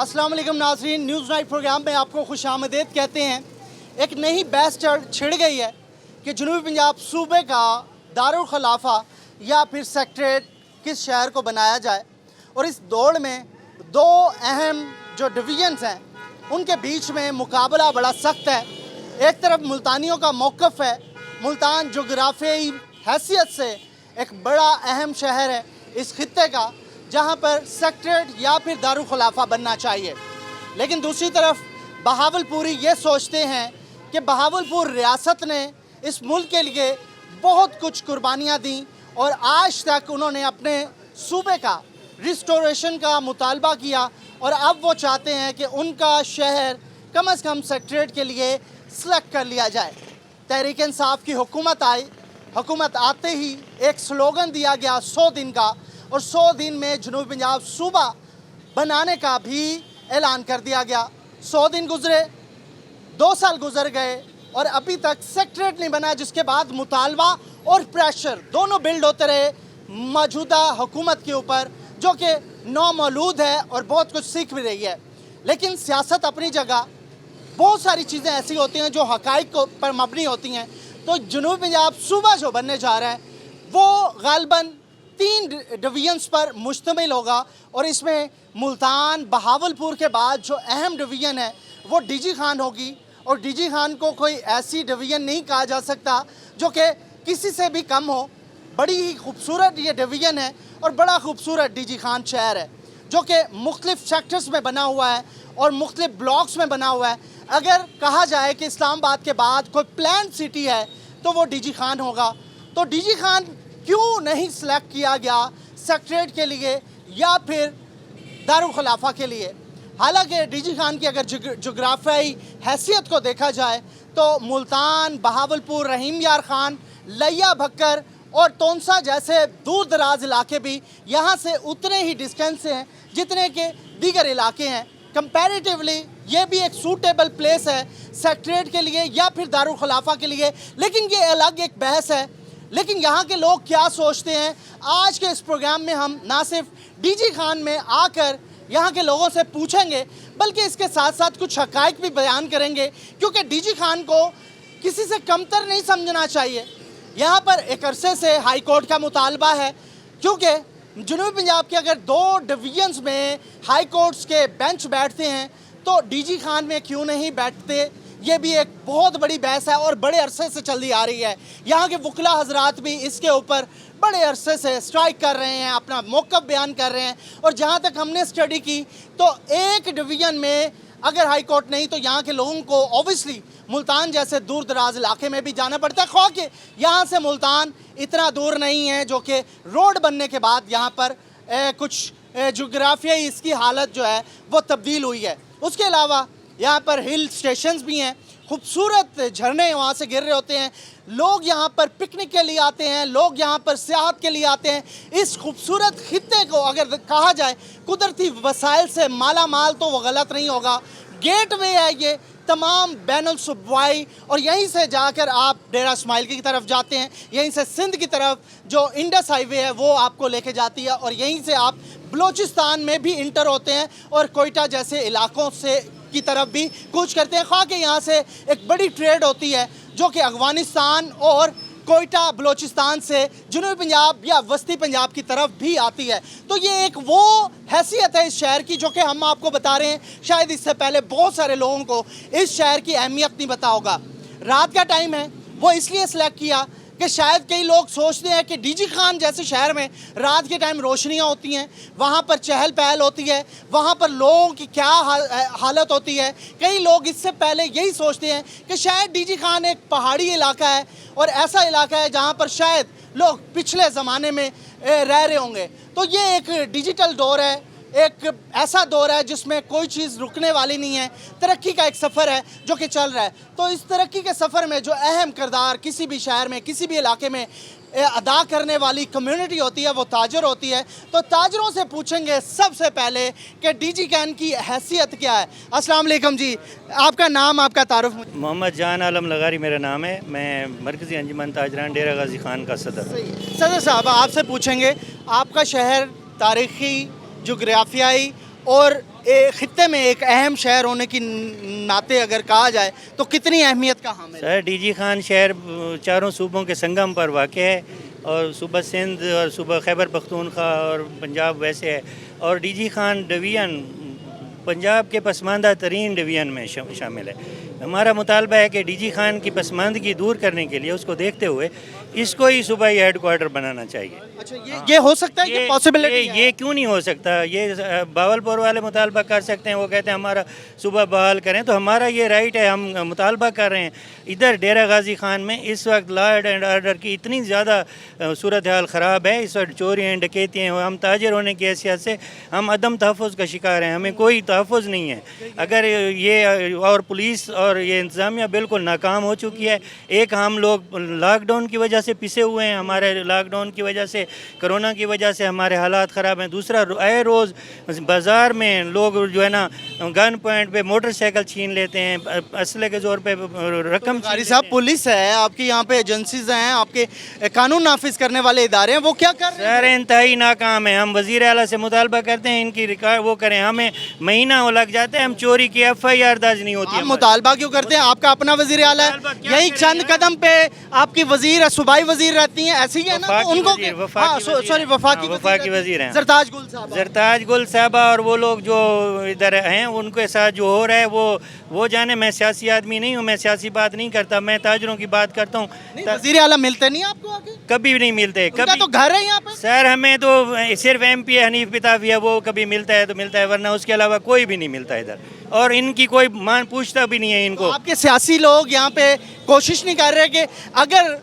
अस्सलाम वालेकुम नाज़रीन, न्यूज़ नाइट प्रोग्राम में आपको खुशामदीद कहते हैं। एक नई बहस छिड़ गई है कि जनूबी पंजाब सूबे का दारुल खिलाफा या फिर सेक्रेटरीट किस शहर को बनाया जाए। और इस दौड़ में दो अहम जो डिवीजन्स हैं उनके बीच में मुकाबला बड़ा सख्त है। एक तरफ मुल्तानियों का मौक़िफ़ है, मुल्तान जोग्राफियाई हैसियत से एक बड़ा अहम शहर है इस खित्ते का, जहाँ पर सेक्रेटरीट या फिर दारुल खिलाफा बनना चाहिए। लेकिन दूसरी तरफ बहावलपुरी ये सोचते हैं कि बहावलपुर रियासत ने इस मुल्क के लिए बहुत कुछ कुर्बानियाँ दी और आज तक उन्होंने अपने सूबे का रिस्टोरेशन का मुतालबा किया और अब वो चाहते हैं कि उनका शहर कम से कम सेक्रेटरीट के लिए सेलेक्ट कर लिया जाए। तहरीक इंसाफ की हुकूमत आई, हुकूमत आते ही एक स्लोगन दिया गया 100 दिन का, और 100 दिन में जनूबी पंजाब सूबा बनाने का भी ऐलान कर दिया गया। 100 दिन गुजरे, 2 साल गुजर गए और अभी तक सेक्रेटरीट नहीं बना, जिसके बाद मुतालबा और प्रेशर दोनों बिल्ड होते रहे मौजूदा हुकूमत के ऊपर, जो कि नौमौलूद है और बहुत कुछ सीख भी रही है। लेकिन सियासत अपनी जगह, बहुत सारी चीज़ें ऐसी होती हैं जो हक़ाइक़ पर मबनी होती हैं। तो जनूबी पंजाब सूबा जो बनने जा रहा है वो ग़ालिबन 3 डिवीजन्स पर मुश्तमिल होगा और इसमें मुल्तान बहावलपुर के बाद जो अहम डिवीज़न है वो डीजी खान होगी। और डीजी खान को कोई ऐसी डिवीज़न नहीं कहा जा सकता जो कि किसी से भी कम हो। बड़ी ही खूबसूरत ये डिवीज़न है और बड़ा खूबसूरत डीजी खान शहर है जो कि मुख्तलिफ़ सेक्टर्स में बना हुआ है और मुख्तलिफ़ ब्लॉक्स में बना हुआ है। अगर कहा जाए कि इस्लामाबाद के बाद कोई प्लान सिटी है तो वो डीजी खान होगा। तो डीजी खान क्यों नहीं सिलेक्ट किया गया सेक्रेटरीट के लिए या फिर दारुल खिलाफा के लिए? हालांकि डीजी खान की अगर जोग्राफियाई हैसियत को देखा जाए तो मुल्तान, बहावलपुर, रहीम यार खान, लिया भक्कर और तोनसा जैसे दूर दराज इलाके भी यहाँ से उतने ही डिस्टेंस से हैं जितने के दीगर इलाके हैं। कंपैरेटिवली ये भी एक सूटेबल प्लेस है सेक्रेटरीट के लिए या फिर दारुल खिलाफा के लिए, लेकिन ये अलग एक बहस है। लेकिन यहाँ के लोग क्या सोचते हैं, आज के इस प्रोग्राम में हम ना सिर्फ डीजी खान में आकर यहाँ के लोगों से पूछेंगे बल्कि इसके साथ साथ कुछ हक़ाइक़ भी बयान करेंगे, क्योंकि डीजी खान को किसी से कमतर नहीं समझना चाहिए। यहाँ पर एक अरसे से हाई कोर्ट का मुतालबा है, क्योंकि जनूबी पंजाब के अगर 2 डिवीजन्स में हाई कोर्ट्स के बेंच बैठते हैं तो डीजी खान में क्यों नहीं बैठते, ये भी एक बहुत बड़ी बहस है और बड़े अरसे से चलती आ रही है। यहाँ के वकला हजरात भी इसके ऊपर बड़े अरसे से स्ट्राइक कर रहे हैं, अपना मौक़िफ़ बयान कर रहे हैं। और जहाँ तक हमने स्टडी की तो एक डिवीज़न में अगर हाई कोर्ट नहीं तो यहाँ के लोगों को ऑब्वियसली मुल्तान जैसे दूर दराज इलाके में भी जाना पड़ता है, ख्वाह कि यहाँ से मुल्तान इतना दूर नहीं है, जो कि रोड बनने के बाद यहाँ पर कुछ जोग्राफियाई इसकी हालत जो है वो तब्दील हुई है। उसके अलावा यहाँ पर हिल स्टेशंस भी हैं, खूबसूरत झरने वहाँ से गिर रहे होते हैं, लोग यहाँ पर पिकनिक के लिए आते हैं, लोग यहाँ पर सियाहत के लिए आते हैं। इस खूबसूरत खित्ते को अगर कहा जाए कुदरती वसाइल से माला माल तो वो गलत नहीं होगा। गेट वे है ये तमाम बैनुल सूबाई, और यहीं से जाकर आप डेरा इस्माइल की तरफ जाते हैं, यहीं से सिंध की तरफ जो इंडस हाईवे है वो आपको लेके जाती है, और यहीं से आप बलूचिस्तान में भी इंटर होते हैं और कोयटा जैसे इलाकों से की तरफ भी कूच करते हैं। ख्वाह कि यहाँ से एक बड़ी ट्रेड होती है जो कि अफ़गानिस्तान और कोयटा बलूचिस्तान से जनूबी पंजाब या वस्ती पंजाब की तरफ भी आती है। तो ये एक वो हैसियत है इस शहर की जो कि हम आपको बता रहे हैं। शायद इससे पहले बहुत सारे लोगों को इस शहर की अहमियत नहीं पता होगा। रात का टाइम है, वो इसलिए सेलेक्ट किया कि शायद कई लोग सोचते हैं कि डीजी खान जैसे शहर में रात के टाइम रोशनियाँ होती हैं, वहाँ पर चहल पहल होती है, वहाँ पर लोगों की क्या हालत होती है। कई लोग इससे पहले यही सोचते हैं कि शायद डीजी खान एक पहाड़ी इलाका है और ऐसा इलाका है जहाँ पर शायद लोग पिछले ज़माने में रह रहे होंगे। तो ये एक डिजिटल दौर है, एक ऐसा दौर है जिसमें कोई चीज़ रुकने वाली नहीं है, तरक्की का एक सफ़र है जो कि चल रहा है। तो इस तरक्की के सफ़र में जो अहम किरदार किसी भी शहर में, किसी भी इलाके में अदा करने वाली कम्युनिटी होती है वो ताजर होती है। तो ताजरों से पूछेंगे सबसे पहले कि डीजी खान की हैसियत क्या है। अस्सलाम वालेकुम जी, आपका नाम, आपका तारुफ? मोहम्मद जान आलम लगारी मेरा नाम है। मैं मरकज़ी अंजुमन ताजरान डेरा गाजी खान का सदर। सदर साहब, आपसे पूछेंगे, आपका शहर तारीख़ी, जोग्राफियाई और खित्ते में एक अहम शहर होने की नाते अगर कहा जाए तो कितनी अहमियत का हामिल है? सर डीजी खान शहर चारों सूबों के संगम पर वाक़ है और सूबा सिंध और सूबा खैबर पख्तूनख्वा और पंजाब वैसे है। और डीजी खान डिवीज़न पंजाब के पसमानदा तरीन डिवीज़न में शामिल है। हमारा मुतालबा है कि डीजी खान की पसमानदगी दूर करने के लिए उसको देखते हुए इसको ही सूबाई हेड क्वार्टर बनाना चाहिए। अच्छा, ये हो सकता है, ये पॉसिबिलिटी ये क्यों नहीं हो सकता? ये बावलपुर वाले मुतालबा कर सकते हैं, वो कहते हैं हमारा सूबा बहाल करें, तो हमारा ये राइट है, हम मुतालबा कर रहे हैं। इधर डेरा गाजी खान में इस वक्त लॉ एंड ऑर्डर की इतनी ज़्यादा सूरत हाल ख़राब है, इस वक्त चोरियाँ डकैतियाँ, हम ताजिर होने की हैसियत से हम अदम तहफ़्फ़ुज़ का शिकार हैं, हमें कोई तहफ़्फ़ुज़ नहीं है। अगर ये और पुलिस और ये इंतज़ामिया बिल्कुल नाकाम हो चुकी है। एक हम लोग लॉकडाउन की वजह से पिसे हुए हैं, हमारे लॉकडाउन की वजह से, कोरोना की वजह से हमारे हालात ख़राब हैं। दूसरा आए रोज़ बाज़ार में लोग जो है ना गन पॉइंट पे मोटरसाइकिल छीन लेते हैं, असले के ज़ोर पे रकम। कारी साहब, पुलिस है आपकी, यहाँ पे एजेंसीज हैं, आपके कानून नाफिज करने वाले इदारे हैं, वो क्या कर रहे हैं? सर इंतहाई नाकाम है। हम वज़ीर आला से मुतालबा करते हैं इनकी रिकॉर्ड वो करें, हमें महीना वो लग जाता है, हम चोरी की FIR दर्ज नहीं होती। आप मुतालबा क्यों करते हैं? आपका अपना वज़ीर आला है, यही चंद कदम पे आपकी वज़ीर सूबाई वज़ीर रहती हैं, ऐसी है ना, तो उनको सॉरी वफाकी वज़ीर हैं जरताज गुल साहबा और वो लोग जो इधर हैं उनके साथ जो हो रहा है वो जाने। मैं सियासी आदमी नहीं हूँ, मैं सियासी बात नहीं करता, मैं ताजरों की बात करता हूँ। वज़ीर आला मिलते नहीं आपको आगे? कभी नहीं मिलते, कभी तो घर है यहाँ पे सर। हमें तो सिर्फ MP हनीफ पिताफी है, वो कभी मिलता है तो मिलता है, वरना उसके अलावा कोई भी नहीं मिलता इधर। और इनकी कोई मान पूछता भी नहीं है इनको। आपके सियासी लोग यहाँ पे कोशिश नहीं कर रहे कि अगर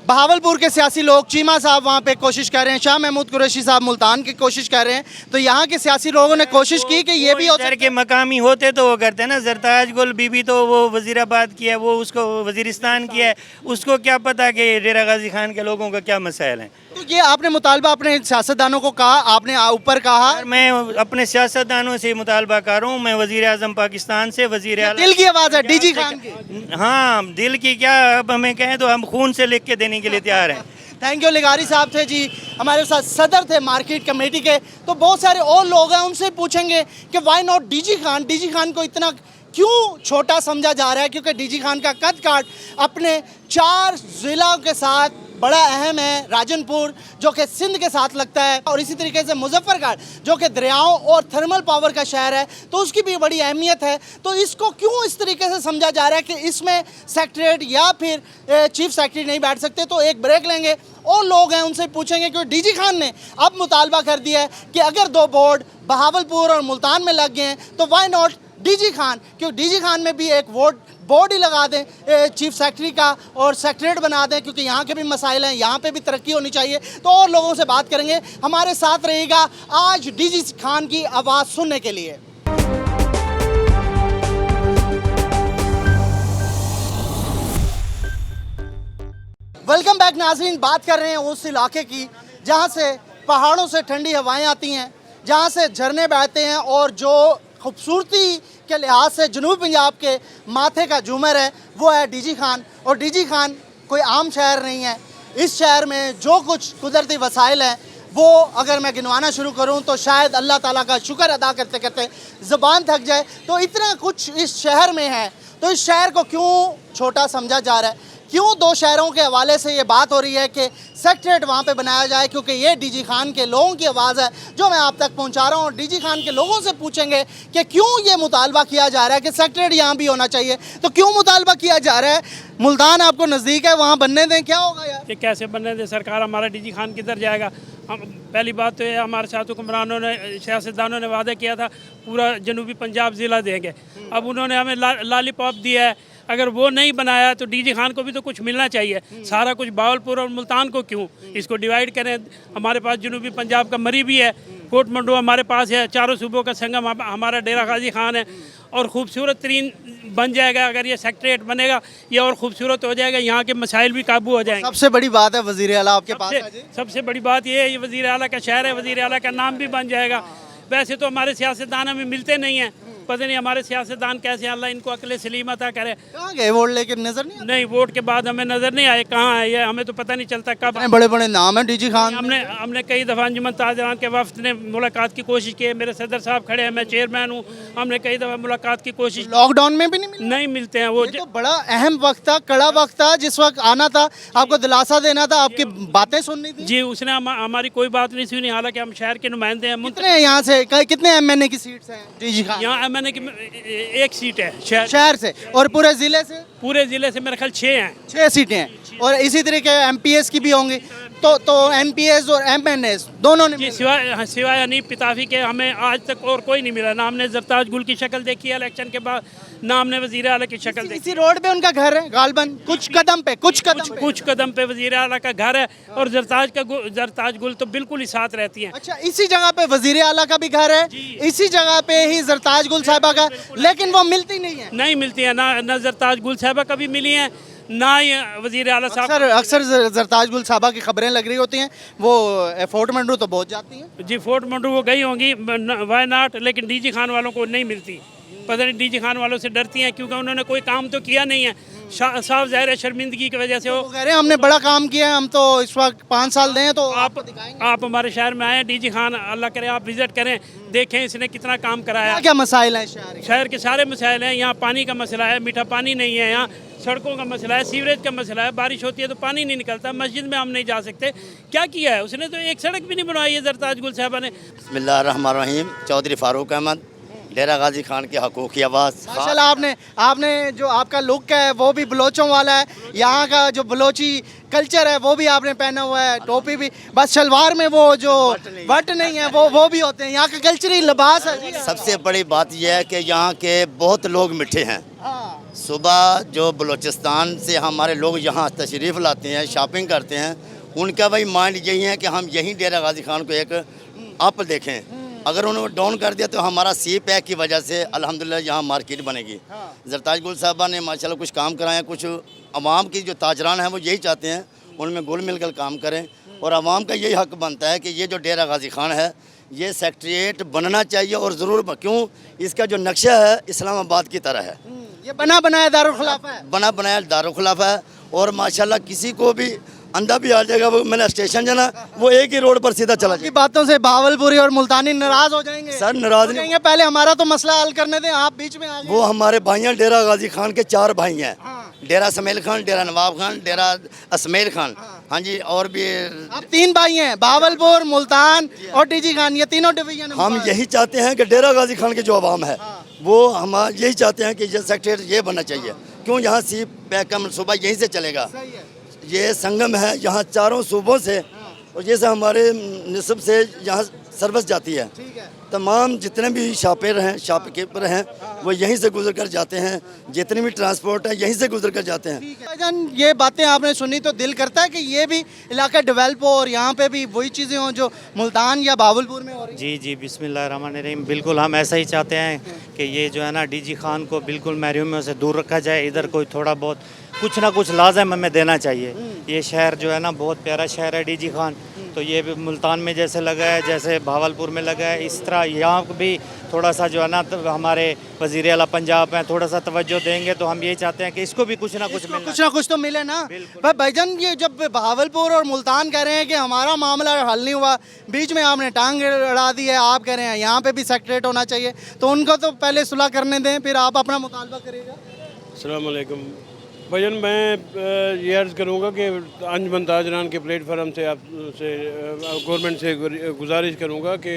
बहावलपुर के सियासी लोग, चीमा साहब वहाँ पे कोशिश कर रहे हैं, शाह महमूद कुरैशी साहब मुल्तान की कोशिश कर रहे हैं, तो यहाँ के सियासी लोगों ने कोशिश की कि ये भी हो इधर के मकामी होते तो वो करते हैं ना। जरताज गुल बीबी तो वो वजीराबाद की है, वो उसको वजीरिस्तान की है, उसको क्या पता कि डेरा गाजी खान के लोगों का क्या मसाइल हैं। तो ये आपने मुतालबा अपने सियासतदानों को कहा, आपने ऊपर कहा? मैं अपने सियासतदानों से मुतालबा कर रहा हूँ, मैं वज़ीर आज़म पाकिस्तान से, वज़ीर आला दिल की आवाज़ है डीजी खान की। हाँ, दिल की क्या, अब हमें कहें तो हम खून से लिख के देने के लिए तैयार हैं। Thank you. लिगारी साहब थे जी, हमारे साथ सदर थे मार्केट कमेटी के। तो बहुत सारे और लोग हैं, उनसे पूछेंगे कि वाई नॉट डीजी खान को इतना क्यों छोटा समझा जा रहा है, क्योंकि डीजी खान का कद काट अपने 4 ज़िलों के साथ बड़ा अहम है। राजनपुर जो कि सिंध के साथ लगता है, और इसी तरीके से मुजफ्फरगढ़ जो कि दरियाओं और थर्मल पावर का शहर है, तो उसकी भी बड़ी अहमियत है। तो इसको क्यों इस तरीके से समझा जा रहा है कि इसमें सेक्रेटरीट या फिर चीफ सेक्रेटरी नहीं बैठ सकते? तो एक ब्रेक लेंगे और लोग हैं उनसे पूछेंगे, क्योंकि डीजी खान ने अब मुतालबा कर दिया है कि अगर 2 बोर्ड बहावलपुर और मुल्तान में लग गए हैं तो वाई नॉट डीजी खान, क्योंकि डीजी खान में भी एक बोर्ड ही लगा दें चीफ सेक्रेटरी का और सेक्रेटरीट बना दें, क्योंकि यहाँ के भी मसाइल हैं, यहाँ पे भी तरक्की होनी चाहिए। तो और लोगों से बात करेंगे, हमारे साथ रहेगा आज डीजी खान की आवाज़ सुनने के लिए। वेलकम बैक नाज़रीन। बात कर रहे हैं उस इलाके की जहाँ से पहाड़ों से ठंडी हवाएं आती हैं, जहाँ से झरने बहते हैं, और जो खूबसूरती के लिहाज से जनूबी पंजाब के माथे का झूमर है वो है डीजी खान। और डीजी खान कोई आम शहर नहीं है। इस शहर में जो कुछ कुदरती वसाइल हैं वो अगर मैं गिनवाना शुरू करूं तो शायद अल्लाह ताला का शुक्र अदा करते करते ज़बान थक जाए। तो इतना कुछ इस शहर में है, तो इस शहर को क्यों छोटा समझा जा रहा है? क्यों 2 शहरों के हवाले से ये बात हो रही है कि सेक्रेटरीट वहाँ पे बनाया जाए? क्योंकि ये डीजी खान के लोगों की आवाज़ है जो मैं आप तक पहुँचा रहा हूँ। और डीजी खान के लोगों से पूछेंगे कि क्यों ये मुतालबा किया जा रहा है कि सेक्रेटरीट यहाँ भी होना चाहिए। तो क्यों मुतालबा किया जा रहा है? मुल्तान आपको नज़दीक है, वहाँ बनने दें, क्या होगा यार? ये कैसे बनने दें? सरकार हमारा डीजी खान किधर जाएगा? हम पहली बात तो ये हमारे साथ हुक्मरानों ने, सियासतदानों ने वादा किया था पूरा जनूबी पंजाब ज़िला देंगे। अब उन्होंने हमें लॉलीपॉप दिया है। अगर वो नहीं बनाया तो डीजी खान को भी तो कुछ मिलना चाहिए। सारा कुछ बावलपुर और मुल्तान को क्यों? इसको डिवाइड करें। हमारे पास जनूबी पंजाब का मरी भी है, कोट मंडो हमारे पास है, चारों सूबों का संगम हमारा डेरा गाजी खान है, और खूबसूरत तरीन बन जाएगा। अगर ये सेक्रेटरीट बनेगा ये और खूबसूरत हो जाएगा, यहाँ के मसाइल भी काबू हो जाएंगे। सबसे बड़ी बात है वज़ीर आला आपके पास है जी? सबसे बड़ी बात ये है, ये वज़ीर आला का शहर है, वज़ीर आला का नाम भी बन जाएगा। वैसे तो हमारे सियासतदान हमें मिलते नहीं हैं, पता नहीं हमारे सियासतदान कैसे हैं, अल्लाह इनको अकल सलीम अता करे। कहाँ गए वोट लेके नजर नहीं नहीं, वोट के बाद हमें नज़र नहीं आए कहाँ है ये, हमें तो पता नहीं चलता कब। आते? बड़े बड़े नाम है डीजी खान। हमने कई दफ़ा अंजुमन ताजरान के वफ्द ने मुलाकात की कोशिश की है, मेरे सदर साहब खड़े हैं, मैं चेयरमैन हूँ, हमने कई दफ़ा मुलाकात की कोशिश लॉकडाउन में भी नहीं मिले? नहीं मिलते हैं वो। ये तो बड़ा अहम वक्त था, कड़ा वक्त था, जिस वक्त आना था, आपको दिलासा देना था, आपकी बातें सुननी थी। जी, उसने हमारी कोई बात नहीं सुनी, हालांकि हम शहर के नुमाइंदे हैं। कितने हैं यहाँ से, कितने एमएनए की सीट्स हैं डीजी खान? यहाँ एमएनए की एक सीट है शहर से, और पूरे जिले से पूरे ज़िले से मेरे ख्याल 6 हैं। 6 सीटें हैं, और इसी तरीके एमपीएस की भी होंगी। तो एमपीएस और एमएनएस दोनों ने जी, मिले। सिवाय हनीफ पिताफी के हमें आज तक और कोई नहीं मिला। ना हमने जरताज गुल की शक्ल देखी है इलेक्शन के बाद, ना हमने वज़ीर आला की शक्ल देखी। इसी रोड पे उनका घर है गालबन, कुछ कदम पे कुछ कदम पे वज़ीर आला का घर है, और जरताज गुल तो बिल्कुल ही साथ रहती हैं। अच्छा, इसी जगह पे वजीर आला का भी घर है, इसी जगह पे ही जरताज गुल साहिबा का, लेकिन वो मिलती नहीं है। नहीं मिलती है, ना जरताज गुल साहिबा कभी मिली हैं, ना ही वज़ीर आला साहब। अक्सर जरताज गुल साहिबा की खबरें लग रही होती हैं, वो फोर्ट मंडू तो बहुत जाती हैं। जी, फोर्ट मंडू वो गई होंगी, वाई नॉट, लेकिन डीजी खान वालों को नहीं मिलती। पता नहीं डीजी खान वालों से डरती हैं, क्योंकि उन्होंने कोई काम तो किया नहीं है। साफ ज़ाहिर है शर्मिंदगी की वजह से वो कह रहे हैं हमने बड़ा काम किया है, हम तो इस वक्त 5 साल दें तो आप हमारे शहर में आए, डीजी खान, अल्लाह करे आप विजिट करें, देखें इसने कितना काम कराया। क्या मसाइल हैं शहर के? शहर के सारे मसाइल हैं। यहाँ पानी का मसला है, मीठा पानी नहीं है, यहाँ सड़कों का मसला है, सीवरेज का मसला है, बारिश होती है तो पानी नहीं निकलता, मस्जिद में हम नहीं जा सकते। क्या किया है उसने? तो एक सड़क भी नहीं बनवाई है जरताज गुल साहबा ने। बिस्मिल्लाहिर्रहमानिर्रहीम। चौधरी फारूक अहमद, डेरा गाजी खान की हकूक़ की आवाज़। माशाल्लाह, आपने जो आपका लुक है वो भी बलोचों वाला है, यहाँ का जो बलोची कल्चर है वो भी आपने पहना हुआ है, टोपी भी, बस शलवार में वो जो बट नहीं है वो भी होते हैं, यहाँ का कल्चरी लिबास है। सबसे बड़ी बात यह है कि यहाँ के बहुत लोग मिठे हैं। सुबह जो बलूचिस्तान से हमारे लोग यहाँ तशरीफ़ लाते हैं, शॉपिंग करते हैं, उनका भाई माइंड यही है कि हम यहीं डेरा गाजी खान को एक अप देखें। अगर उन्होंने डाउन कर दिया तो हमारा सी पैक की वजह से अल्हम्दुलिल्लाह यहाँ मार्केट बनेगी। जरताज गुल साहबा ने माशाल्लाह कुछ काम कराए, कुछ अवाम की जो ताजरान हैं वो यही चाहते हैं उनमें घुल मिल कर काम करें, और अवाम का यही हक बनता है कि ये जो डेरा गाजी खान है ये सेक्रेटेरिएट बनना चाहिए, और ज़रूर क्यों, इसका जो नक्शा है इस्लामाबाद की तरह है, ये बना बनाया दारुल खिलाफा है, बना बनाया दारुल खिलाफा है। और माशाल्लाह किसी को भी अंधा भी आ जाएगा, वो मैंने स्टेशन जाना, वो एक ही रोड पर सीधा चला की जाएगा। बातों से भावलपुरी और मुल्तानी नाराज हो जाएंगे। सर नाराज नहीं, कहेंगे पहले हमारा तो मसला हल करने दें, आप बीच में आ गए। वो हमारे भाई हैं, डेरा गाजी खान के 4 भाई हैं। डेरा समेल खान, डेरा नवाब खान, डेरा असमेल खान, हाँ जी, और भी आप 3 भाई हैं, भावलपुर, मुल्तान और डीजी खान, ये तीनों डिवीजन। हम यही चाहते हैं कि डेरा गाजी खान के जो अवाम है वो हम यही चाहते हैं कि ये सेक्रेटरी ये बनना चाहिए। क्यों, यहाँ सी पैक का मनसूबा यहीं से चलेगा। ये संगम है यहाँ चारों सूबों से, और जैसे हमारे निस्ब से यहाँ सर्विस जाती है, तमाम जितने भी शॉपकीपर हैं वो यहीं से गुजर कर जाते हैं, जितने भी ट्रांसपोर्ट है यहीं से गुजर कर जाते हैं। भाईजान, ये बातें आपने सुनी तो दिल करता है कि ये भी इलाका डेवलप हो और यहाँ पे भी वही चीज़ें हों जो मुल्तान या भावलपुर में हो रही। जी, बिस्मिल्लाहिर्रहमानिर्रहीम, बिल्कुल हम ऐसा ही चाहते हैं कि ये जो है ना डीजी खान को बिल्कुल महरूमियों से दूर रखा जाए। इधर कोई थोड़ा बहुत कुछ ना कुछ लाजम हमें देना चाहिए। ये शहर जो है ना बहुत प्यारा शहर है डीजी खान, तो ये भी मुल्तान में जैसे लगा है, जैसे भावलपुर में लगा है, इस तरह यहाँ भी थोड़ा सा जो है ना तो हमारे वज़ीर आला पंजाब हैं, थोड़ा सा तवज्जो देंगे तो हम यही चाहते हैं कि इसको भी कुछ ना कुछ तो मिले ना। पर भाईजान, ये जब भावलपुर और मुल्तान कह रहे हैं कि हमारा मामला हल नहीं हुआ, बीच में आपने टांग अड़ा दी है, आप कह रहे हैं यहाँ पे भी सेक्रेटरीट होना चाहिए, तो उनको तो पहले सुलह करने दें, फिर आप अपना मुतालबा करिएगा। अस्सलाम वालेकुम भाईजान, मैं ये अर्ज़ करूँगा कि अंजुमन ताजरान के प्लेटफार्म से आपसे गवर्नमेंट से गुजारिश करूँगा कि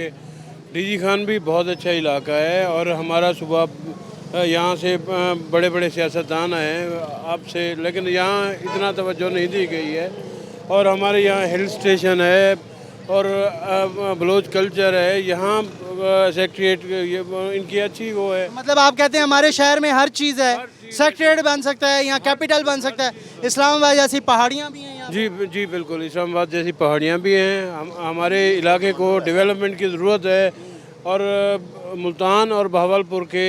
डीजी खान भी बहुत अच्छा इलाका है, और हमारा सुबह यहाँ से बड़े बड़े सियासतदान आए हैं आपसे, लेकिन यहाँ इतना तवज्जो नहीं दी गई है। और हमारे यहाँ हिल स्टेशन है और बलोच कल्चर है, यहाँ सेक्रेटरीट इनकी अच्छी वो है। मतलब आप कहते हैं हमारे शहर में हर चीज़ है, सेक्रेटरीट बन सकता है, यहाँ कैपिटल बन सकता है, इस्लामाबाद जैसी पहाड़ियाँ भी हैं यहाँ। जी बिल्कुल, इस्लामाबाद जैसी पहाड़ियाँ भी हैं। हमारे इलाके को डेवलपमेंट की ज़रूरत है, और मुल्तान और भावलपुर के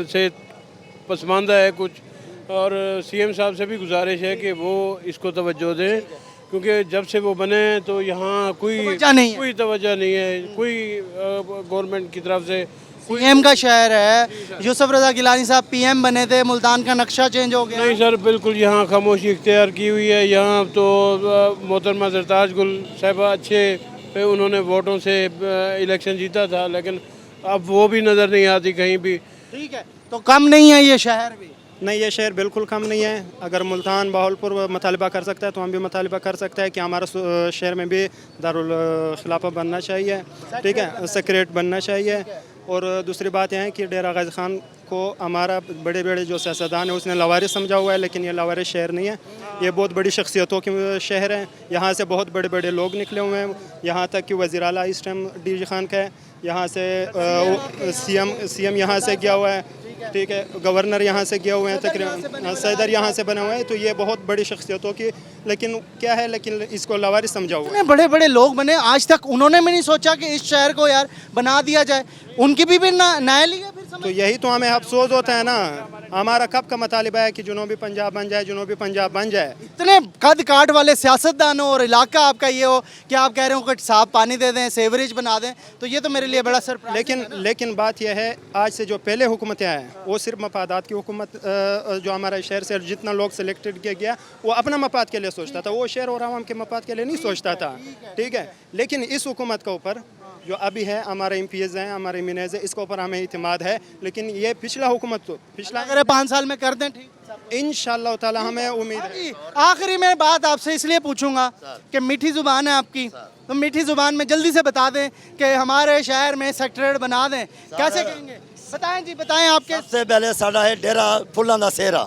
से पसमानदा है कुछ, और सीएम साहब से भी गुजारिश है कि वो इसको तवज्जो दें, क्योंकि जब से वो बने तो यहाँ कोई तवज्जो नहीं है, कोई गवर्नमेंट की तरफ से पीएम का शहर है, यूसुफ रजा गिलानी साहब पीएम बने थे, मुल्तान का नक्शा चेंज हो गया। नहीं सर, बिल्कुल यहाँ खामोशी इख्तियार की हुई है। यहाँ तो मोहतरमा सरताज गुल साहिबा अच्छे पे उन्होंने वोटों से इलेक्शन जीता था, लेकिन अब वो भी नज़र नहीं आती कहीं भी। ठीक है, तो कम नहीं है ये शहर भी? नहीं, ये शहर बिल्कुल कम नहीं है। अगर मुल्तान बहावलपुर मुतालबा कर सकता है तो हम भी मुतालबा कर सकते हैं कि हमारा शहर में भी दारुल खिलाफा बनना चाहिए, ठीक है, सेक्रेट बनना चाहिए। और दूसरी बात यह है कि डेरा गाजी खान को हमारा बड़े बड़े जो सियासतदान है उसने लवारिस समझा हुआ है, लेकिन ये लवारिस शहर नहीं है। ये बहुत बड़ी शख्सियतों के शहर है। यहाँ से बहुत बड़े बड़े लोग निकले हुए हैं। यहाँ तक कि वज़ीर आला इस टाइम डीजी खान का है। यहाँ से सीएम यहाँ से गया हुआ है, ठीक है, गवर्नर यहाँ से गया हुए हैं, तकरीबन सदर यहाँ से बने हुए हैं। तो ये बहुत बड़ी शख्सियतों की, लेकिन क्या है, लेकिन इसको लवारिस समझा हुआ है। इतने बड़े बड़े लोग बने, आज तक उन्होंने भी नहीं सोचा कि इस शहर को यार बना दिया जाए। उनकी भी न्याय लिया फिर समझ। तो यही तो हमें अफसोस होता है ना। हमारा कब का मुतालिबा है कि जनूबी पंजाब बन जाए, जनूबी पंजाब बन जाए। इतने कद काट वाले सियासतदानों और इलाका आपका ये हो कि आप कह रहे हो कि साफ पानी दे दें, सेवरेज बना दें, तो ये तो मेरे लिए बड़ा सरप्राइज। लेकिन बात यह है, आज से जो पहले हुकूमतें आए वो सिर्फ मफादात की हुकूमत, जो हमारा शहर से जितना लोग सिलेक्टेड किया गया वो अपना मफाद के लिए सोचता था, वो शहर और आवाम के मफाद के लिए नहीं सोचता था, ठीक है। लेकिन इस हुकूमत के ऊपर जो अभी है, हमारे MPs हैं, हमारे मिनेज है, इसके ऊपर हमें इतिमाद है। लेकिन ये पिछला हुकूमत तो पिछला, अगर 5 साल में कर दें ठीक, इंशाअल्लाह ताला हमें उम्मीद है। जी, आखिरी में बात आपसे इसलिए पूछूंगा कि मीठी ज़ुबान है आपकी, तो मीठी ज़ुबान में जल्दी से बता दें कि हमारे शहर में सेक्रेटरीट बना दें, कैसे कहेंगे? बताएं जी, बताएं आपके। सबसे पहले साडा है डेरा फुल्लां दा सेहरा,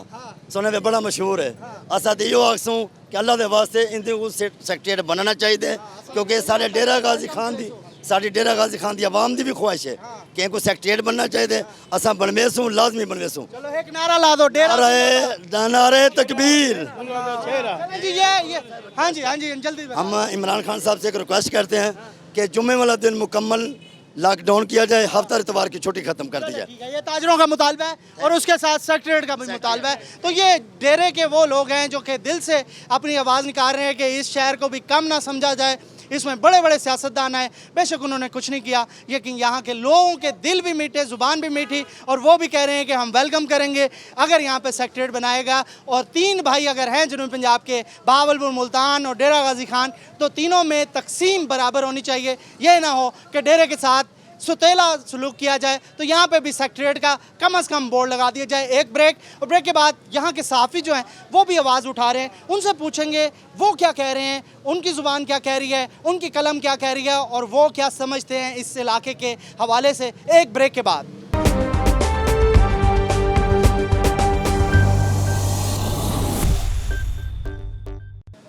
सुने में बड़ा मशहूर है। असा तो यो आखसूं कि अल्लाह दे वास्ते इंदे को सेक्रेटरीट बनना चाहिए, क्योंकि साडे डेरा गाजी खान दी, साडी डेरा गाजी खान दी आवाम दी भी ख्वाहिश है कि इनको सेक्रेटरीट बनना चाहिए। असा बनवेसूं, लाजमी बनवेसूं। चलो एक नारा ला दो, डेरा। नारे तकबीर। चलें जी, ये हाँ जी, हाँ जी, जल्दी बताएं। हम इमरान खान साहब से एक रिक्वेस्ट करते हैं कि जुम्मे वाला दिन मुकम्मल लॉकडाउन किया जाए, हफ्ता इतवार की छुट्टी खत्म कर दी जाए। ठीक है, ये ताजरों का मुतालबा है और उसके साथ सेक्रेटरीट का भी मुतालबा है। तो ये डेरे के वो लोग हैं जो कि दिल से अपनी आवाज़ निकाल रहे हैं कि इस शहर को भी कम ना समझा जाए। इसमें बड़े बड़े सियासतदान आए, बेशक उन्होंने कुछ नहीं किया, लेकिन यहाँ के लोगों के दिल भी मीठे, ज़ुबान भी मीठी, और वो भी कह रहे हैं कि हम वेलकम करेंगे अगर यहाँ पे सेक्रेटरीट बनाएगा। और 3 भाई अगर हैं जनूबी पंजाब के, बहावलपुर, मुल्तान और डेरा गाजी खान, तो तीनों में तकसीम बराबर होनी चाहिए। ये ना हो कि डेरे के साथ सुतेला सलूक किया जाए। तो यहाँ पे भी सेक्रेटरीट का कम से कम बोर्ड लगा दिया जाए। एक ब्रेक, और ब्रेक के बाद यहाँ के सहाफ़ी जो हैं वो भी आवाज़ उठा रहे हैं, उनसे पूछेंगे वो क्या कह रहे हैं, उनकी ज़ुबान क्या कह रही है, उनकी कलम क्या कह रही है, और वो क्या समझते हैं इस इलाके के हवाले से। एक ब्रेक के बाद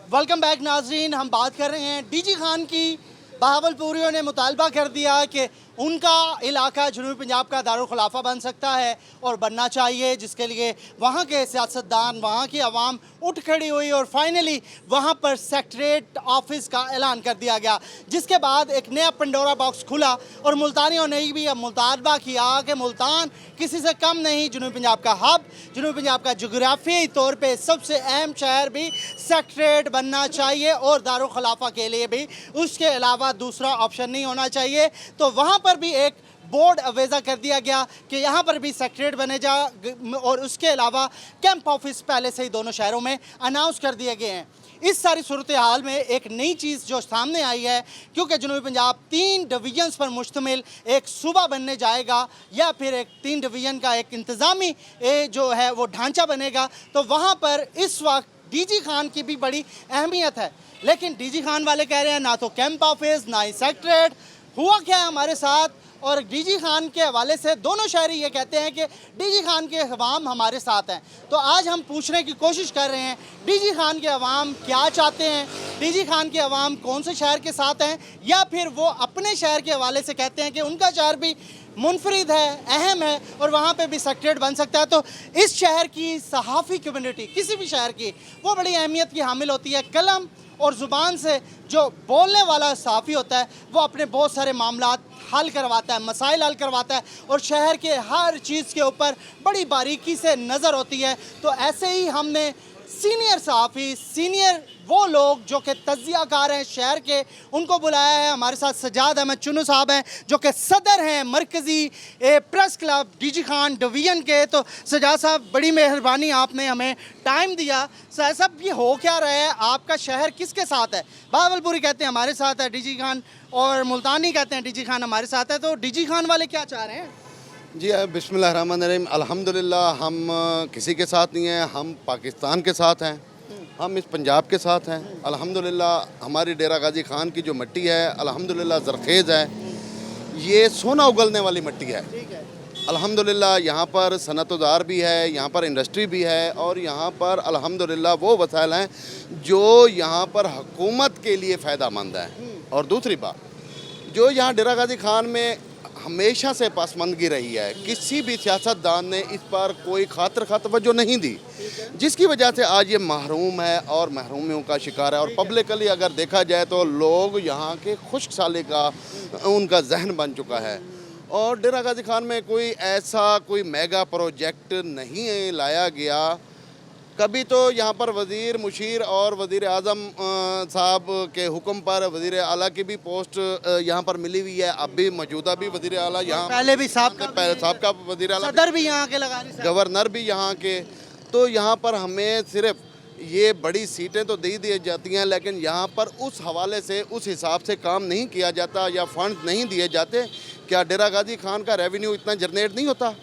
वेलकम बैक नाजरीन। हम बात कर रहे हैं डीजी खान की। बहावलपुरियों ने मुतालबा कर दिया कि उनका इलाका जनूबी पंजाब का दारुल खिलाफा बन सकता है और बनना चाहिए, जिसके लिए वहाँ के सियासतदान, वहाँ की आवाम उठ खड़ी हुई और फाइनली वहाँ पर सेक्रेटरीट ऑफिस का ऐलान कर दिया गया। जिसके बाद एक नया पंडोरा बॉक्स खुला और मुल्तानियों ने भी अब मुतालबा किया कि मुल्तान किसी से कम नहीं, जनूबी पंजाब का हब, जनूबी पंजाब का जोग्राफियाई तौर पर सबसे अहम शहर भी सेक्रेटरीट बनना चाहिए और दारुल खिलाफा के लिए भी उसके अलावा दूसरा ऑप्शन नहीं होना चाहिए। तो वहाँ पर भी एक बोर्ड अवेजा कर दिया गया कि यहाँ पर भी सेक्रेटरीट बने जा, और उसके अलावा कैंप ऑफिस पहले से ही दोनों शहरों में अनाउंस कर दिए गए हैं। इस सारी सूरत हाल में एक नई चीज़ जो सामने आई है, क्योंकि जनूबी पंजाब 3 डिवीजन्स पर मुश्तमिल एक सूबा बनने जाएगा, या फिर एक 3 डिवीज़न का एक इंतज़ामी जो है वो ढांचा बनेगा, तो वहाँ पर इस वक्त डीजी खान की भी बड़ी अहमियत है। लेकिन डीजी खान वाले कह रहे हैं ना तो कैंप ऑफिस, ना ही सेक्रेटरीट। हुआ क्या है हमारे साथ, और डीजी खान के हवाले से दोनों शहरी ये कहते हैं कि डीजी खान के अवाम हमारे साथ हैं। तो आज हम पूछने की कोशिश कर रहे हैं डीजी खान के अवाम क्या चाहते हैं, डीजी खान के अवाम कौन से शहर के साथ हैं, या फिर वो अपने शहर के हवाले से कहते हैं कि उनका शहर भी मुनफरिद है, अहम है और वहाँ पे भी सेक्रेटरीट बन सकता है। तो इस शहर की सहाफ़ी कम्युनिटी, किसी भी शहर की, वो बड़ी अहमियत की हामिल होती है। कलम और ज़ुबान से जो बोलने वाला सहाफ़ी होता है वो अपने बहुत सारे मामलात हल करवाता है, मसाइल हल करवाता है, और शहर के हर चीज़ के ऊपर बड़ी बारीकी से नज़र होती है। तो ऐसे ही हमने सीनियर सहाफ़ी, सीनियर वो लोग जो कि तज्जियाकार हैं शहर के, उनको बुलाया है। हमारे साथ सजाद अहमद चुन्नू साहब हैं जो कि सदर हैं मरकज़ी press club DG Khan division के। तो सजाद साहब, बड़ी मेहरबानी, आपने हमें टाइम दिया। सजाद साहब, ये हो क्या रहा है? आपका शहर किसके साथ है? बावलपुरी कहते हैं हमारे साथ है डीजी खान, और मुल्तानी कहते हैं डीजी खान हमारे साथ है। तो डीजी खान वाले क्या चाह रहे हैं? जी बिस्मिल्लाहिर्रहमानिर्रहीम, अल्हम्दुलिल्लाह हम किसी के साथ नहीं हैं, हम पाकिस्तान के साथ हैं, हम इस पंजाब के साथ हैं। अल्हम्दुलिल्लाह हमारी डेरा गाजी खान की जो मिट्टी है अल्हम्दुलिल्लाह ज़रखेज़ है, ये सोना उगलने वाली मिट्टी है। अल्हम्दुलिल्लाह यहाँ पर सनअतदार भी है, यहाँ पर इंडस्ट्री भी है, और यहाँ पर अल्हम्दुलिल्लाह वो वसाइल हैं जो यहाँ पर हुकूमत के लिए फ़ायदामंद है। और दूसरी बात, जो यहाँ डेरा गाजी खान में हमेशा से पसमंदगी रही है, किसी भी सियासतदान ने इस पर कोई खातिर तवज्जो नहीं दी, जिसकी वजह से आज ये महरूम है और महरूमियों का शिकार है। और पब्लिकली अगर देखा जाए तो लोग यहाँ के खुश्क साली का उनका जहन बन चुका है। और डेरा गाजी खान में कोई मेगा प्रोजेक्ट नहीं लाया गया। कभी तो यहाँ पर वज़ीर मुशीर और वज़ीर आज़म साहब के हुक्म पर वज़ीर आला की भी पोस्ट यहाँ पर मिली हुई है। अब भी मौजूदा भी वज़ीर आला यहाँ, पहले भी साहब का वज़ीर आला, सदर भी यहाँ के लगा रहे हैं, गवर्नर भी यहाँ के। तो यहाँ पर हमें सिर्फ ये बड़ी सीटें तो दे दी जाती हैं, लेकिन यहाँ पर उस हवाले से उस हिसाब से काम नहीं किया जाता या फंड नहीं दिए जाते। क्या डेरा गाजी खान का रेवेन्यू इतना जनरेट नहीं होता?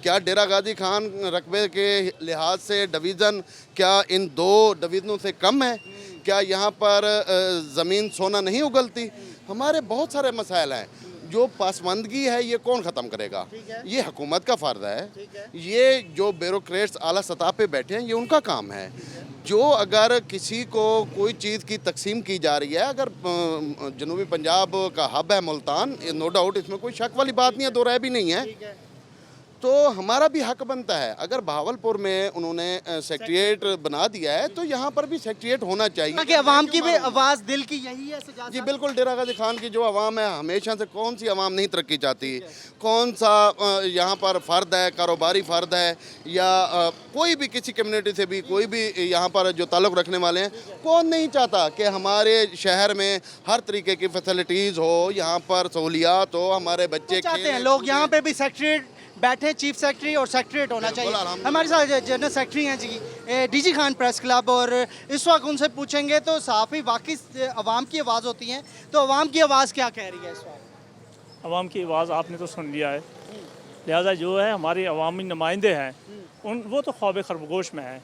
क्या डेरा गाजी खान रकबे के लिहाज से डिवीज़न क्या इन 2 डिवीज़नों से कम है? क्या यहाँ पर ज़मीन सोना नहीं उगलती? हमारे बहुत सारे मसाइल हैं। जो पसमंदगी है ये कौन ख़त्म करेगा? ये हुकूमत का फ़र्ज़ है। ये जो ब्यूरोक्रेट्स आला सतह पे बैठे हैं ये उनका काम है। जो अगर किसी को कोई चीज़ की तकसीम की जा रही है, अगर जनूबी पंजाब का हब है मुल्तान, नो डाउट, इसमें कोई शक वाली बात नहीं है, दो राय भी नहीं है, तो हमारा भी हक बनता है। अगर भावलपुर में उन्होंने सेक्रेटेरिएट बना दिया है तो यहाँ पर भी सेक्रेटेरिएट होना चाहिए। कि अवाम की भी आवाज़ दिल की यही है सजाद जी साहब? बिल्कुल, डेरा गाजी खान की जो आवाम है हमेशा से, कौन सी आवाम नहीं तरक्की चाहती? कौन सा यहाँ पर फ़र्द है, कारोबारी फ़र्द है या कोई भी किसी कम्युनिटी से भी कोई भी यहाँ पर जो ताल्लुक़ रखने वाले हैं, कौन नहीं चाहता कि हमारे शहर में हर तरीके की फैसिलिटीज़ हो, यहाँ पर सहूलियात हो, हमारे बच्चे चाहते हैं लोग यहाँ पे भी सेक्रेटरी बैठे, चीफ सेक्रेटरी और सेक्रेटरीट होना चाहिए। हमारे साथ जनरल सेक्रेटरी हैं जी डीजी खान प्रेस क्लब, और इस वक्त उनसे पूछेंगे तो सहाफ़ी वाकई अवाम की आवाज़ होती हैं, तो अवाम की आवाज़ क्या कह रही है इस वक्त? अवाम की आवाज़ आपने तो सुन लिया है, लिहाजा जो है हमारे अवामी नुमाइंदे हैं वो तो ख्वाब खरगोश में है।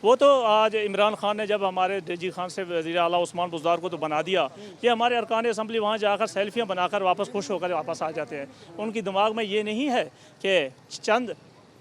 वो तो आज इमरान खान ने जब हमारे डीजी खान से वज़ीर आला उस्मान बुज़दार को तो बना दिया, ये हमारे अरकान असम्बली वहाँ जाकर सेल्फियाँ बनाकर वापस खुश होकर वापस आ जाते हैं। उनकी दिमाग में ये नहीं है कि चंद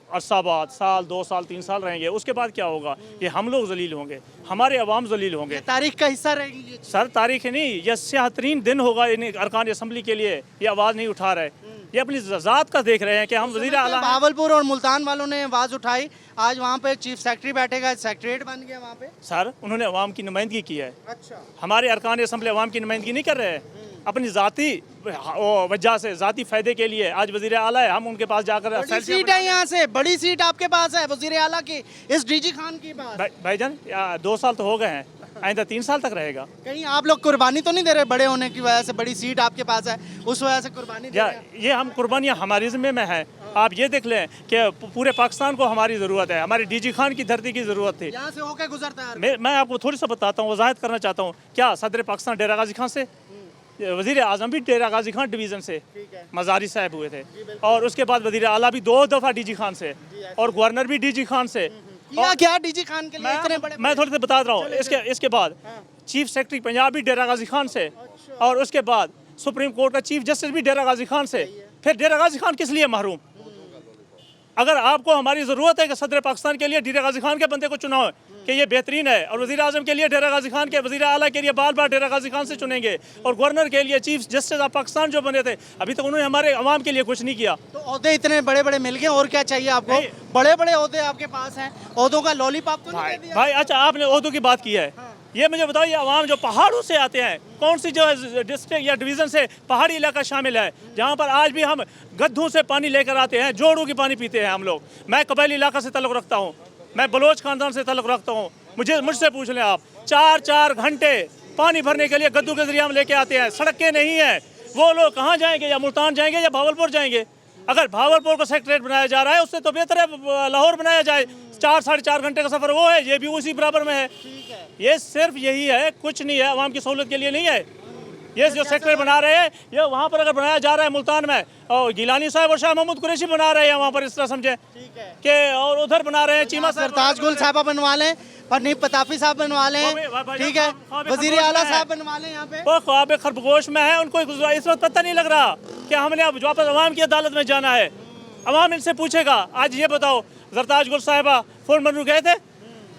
अरसा बाद, साल 2 साल 3 साल रहेंगे, उसके बाद क्या होगा? ये हम लोग जलील होंगे, हमारे अवाम जलील होंगे। तारीख का हिस्सा रहेगी सर, तारीख नहीं, यह स्याह-तरीन दिन होगा इन अरकान असम्बली के लिए। ये आवाज़ नहीं उठा रहे, ये अपनी ज़ात का देख रहे हैं कि हम वज़ीर आला। भावलपुर और मुल्तान वालों ने आवाज़ उठाई, आज वहाँ पे चीफ सेक्रेटरी बैठेगा, सेक्रेटरीट बन गया वहाँ पे। सर, उन्होंने अवाम की नुमाइंदगी की है। अच्छा, हमारे अरकान असम्बली अवाम की नुमाइंदगी नहीं कर रहे हैं, अपनी ज़ाती वजह से, ज़ाती फ़ायदे के लिए। आज वज़ीर आला है, हम उनके पास जाकर सीट है, यहाँ से बड़ी सीट आपके पास है वज़ीर आला की, इस डीजी खान की बात। भाईजान 2 साल तो हो गए हैं, आइंदा 3 साल तक रहेगा। कहीं आप लोग कुर्बानी तो नहीं दे रहे? बड़े होने की वजह से बड़ी सीट आपके पास है, उस वजह से कुर्बानी दे रहे हैं? ये हम कुर्बानियाँ हमारी ज़िम्मे में है। आप ये देख लें कि पूरे पाकिस्तान को हमारी ज़रूरत है, हमारी डीजी खान की धरती की ज़रूरत थी। यहाँ से होकर गुजरता है। मैं आपको थोड़ी सा बताता हूँ, वजाहत करना चाहता हूँ। क्या सदर पाकिस्तान डेरा गाजी खान से, वज़ीर आज़म भी डेरा गाजी खान डिवीज़न से मज़ारी साहब हुए थे, और उसके बाद वज़ीर आला भी 2 दफ़ा डीजी खान से, और गवर्नर भी डीजी खान से। क्या डीजी खान के लिए इतने बड़े? मैं थोड़ी सी बता रहा हूँ। इसके बाद चीफ सेक्रेटरी पंजाब भी डेरा गाजी खान से, और उसके बाद सुप्रीम कोर्ट का चीफ जस्टिस भी डेरा गाजी खान से। फिर डेरा गाजी खान किस लिए महरूम? अगर आपको हमारी ज़रूरत है कि सदर पाकिस्तान के लिए डेरा गाजी खान के बंदे को चुनाव कि ये बेहतरीन है, और वज़ीर आज़म के लिए डेरा गाजी खान के, वज़ीर आला के लिए बार बार डेरा गाजी खान से चुनेंगे, और गवर्नर के लिए चीफ जस्टिस ऑफ पाकिस्तान जो बने थे, अभी तक उन्होंने हमारे अवाम के लिए कुछ नहीं किया। तो ओहदे इतने बड़े बड़े मिल गए, और क्या चाहिए आपको? बड़े बड़े ओहदे आपके पास हैं, ओहदों का लॉलीपॉप तो नहीं दे दिया? भाई अच्छा, आपने ओहदों की बात की है, ये मुझे बताइए, अवाम जो पहाड़ों से आते हैं, कौन सी जो डिस्ट्रिक्ट या डिवीज़न से पहाड़ी इलाका शामिल है, जहाँ पर आज भी हम गड्ढों से पानी लेकर आते हैं, जोड़ों की पानी पीते हैं हम लोग। मैं कबायली इलाका से तल्लुक़ रखता हूँ, मैं बलोच ख़ानदान से तल्लुक़ रखता हूँ, मुझसे पूछ लें आप, 4-4 घंटे पानी भरने के लिए गद्दू के जरिए हम लेके आते हैं, सड़कें नहीं है। वो लोग कहाँ जाएंगे, या मुल्तान जाएंगे या भावलपुर जाएंगे? अगर भावलपुर को सेक्रेटरेट बनाया जा रहा है उससे तो बेहतर है लाहौर बनाया जाए। 4-4.5 घंटे का सफ़र वो है, ये भी उसी बराबर में है। ये सिर्फ यही है, कुछ नहीं है, आवाम की सहूलत के लिए नहीं है। ये जो सेक्टर बना रहे हैं, ये वहाँ पर अगर बनाया जा रहा है मुल्तान में, और गिलानी साहब और शाह महमूद कुरैशी बना रहे हैं वहाँ पर, इस तरह समझे कि, और उधर बना रहे हैं चीमा सरताज गुल साहबा बनवा लें, फरनीब पताफी साहब बनवा लें, ठीक है, वजीर आला साहब बनवा लें। यहाँ पे वो ख्वाब खरगोश में है, उनको इस वक्त पता नहीं लग रहा कि हमने अब वापस अवाम की अदालत में जाना है। अवाम इनसे पूछेगा। आज ये बताओ, सरताज गुल साहिबा फोन मनु गए थे,